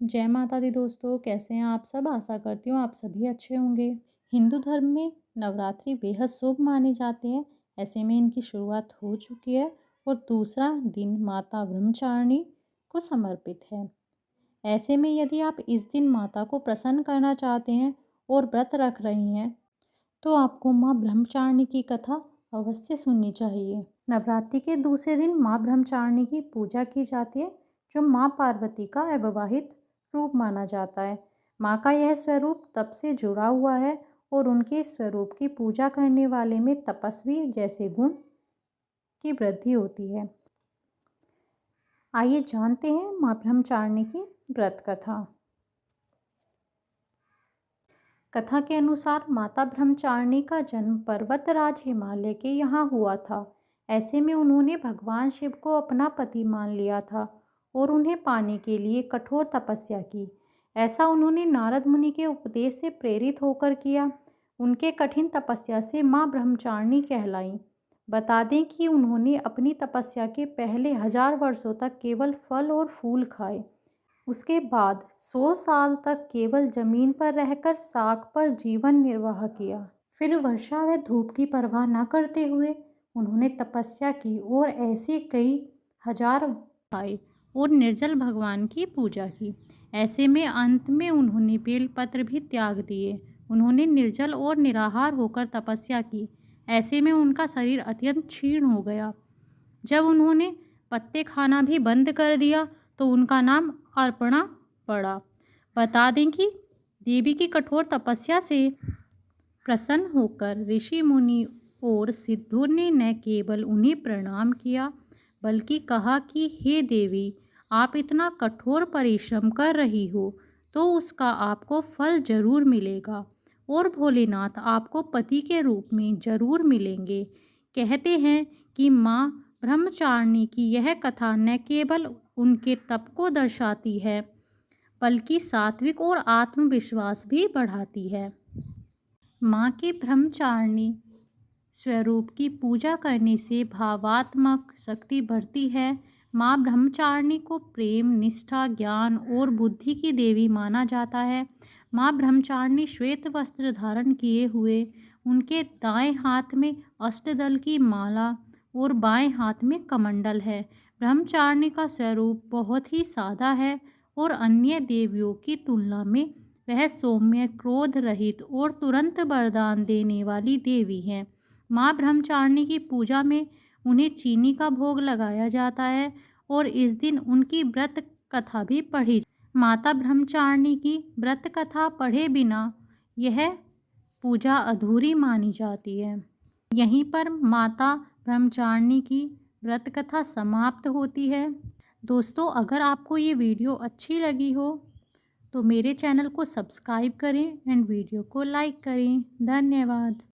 जय माता दी दोस्तों, कैसे हैं आप सब? आशा करती हूँ आप सभी अच्छे होंगे। हिंदू धर्म में नवरात्रि बेहद शुभ माने जाते हैं। ऐसे में इनकी शुरुआत हो चुकी है और दूसरा दिन माता ब्रह्मचारिणी को समर्पित है। ऐसे में यदि आप इस दिन माता को प्रसन्न करना चाहते हैं और व्रत रख रही हैं, तो आपको माँ ब्रह्मचारिणी की कथा अवश्य सुननी चाहिए। नवरात्रि के दूसरे दिन माँ ब्रह्मचारिणी की पूजा की जाती है, जो माँ पार्वती का अविवाहित रूप माना जाता है। माँ का यह स्वरूप तप से जुड़ा हुआ है और उनके स्वरूप की पूजा करने वाले में तपस्वी जैसे गुण की वृद्धि होती है। आइए जानते हैं माँ ब्रह्मचारिणी की व्रत कथा। कथा के अनुसार माता ब्रह्मचारिणी का जन्म पर्वतराज हिमालय के यहाँ हुआ था। ऐसे में उन्होंने भगवान शिव को अपना पति मान लिया था और उन्हें पाने के लिए कठोर तपस्या की। ऐसा उन्होंने नारद मुनि के उपदेश से प्रेरित होकर किया। उनके कठिन तपस्या से माँ ब्रह्मचारिणी कहलाईं। बता दें कि उन्होंने अपनी तपस्या के पहले 1000 वर्षों तक केवल फल और फूल खाए। उसके बाद 100 साल तक केवल जमीन पर रहकर साग पर जीवन निर्वाह किया। फिर वर्षा व धूप की परवाह न करते हुए उन्होंने तपस्या की और ऐसे कई हजार खाए और निर्जल भगवान की पूजा की। ऐसे में अंत में उन्होंने बेलपत्र भी त्याग दिए। उन्होंने निर्जल और निराहार होकर तपस्या की। ऐसे में उनका शरीर अत्यंत क्षीण हो गया। जब उन्होंने पत्ते खाना भी बंद कर दिया तो उनका नाम अर्पणा पड़ा। बता दें कि देवी की कठोर तपस्या से प्रसन्न होकर ऋषि मुनि और सिद्धों ने न केवल उन्हें प्रणाम किया, बल्कि कहा कि हे देवी, आप इतना कठोर परिश्रम कर रही हो तो उसका आपको फल जरूर मिलेगा और भोलेनाथ आपको पति के रूप में जरूर मिलेंगे। कहते हैं कि माँ ब्रह्मचारिणी की यह कथा न केवल उनके तप को दर्शाती है, बल्कि सात्विक और आत्मविश्वास भी बढ़ाती है। माँ के ब्रह्मचारिणी स्वरूप की पूजा करने से भावात्मक शक्ति बढ़ती है। माँ ब्रह्मचारिणी को प्रेम, निष्ठा, ज्ञान और बुद्धि की देवी माना जाता है। माँ ब्रह्मचारिणी श्वेत वस्त्र धारण किए हुए, उनके दाएं हाथ में अष्टदल की माला और बाएं हाथ में कमंडल है। ब्रह्मचारिणी का स्वरूप बहुत ही सादा है और अन्य देवियों की तुलना में वह सौम्य, क्रोध रहित और तुरंत वरदान देने वाली देवी हैं। माँ ब्रह्मचारिणी की पूजा में उन्हें चीनी का भोग लगाया जाता है और इस दिन उनकी व्रत कथा भी पढ़ी। माता ब्रह्मचारिणी की व्रत कथा पढ़े बिना यह पूजा अधूरी मानी जाती है। यहीं पर माता ब्रह्मचारिणी की व्रत कथा समाप्त होती है। दोस्तों, अगर आपको ये वीडियो अच्छी लगी हो तो मेरे चैनल को सब्सक्राइब करें एंड वीडियो को लाइक करें। धन्यवाद।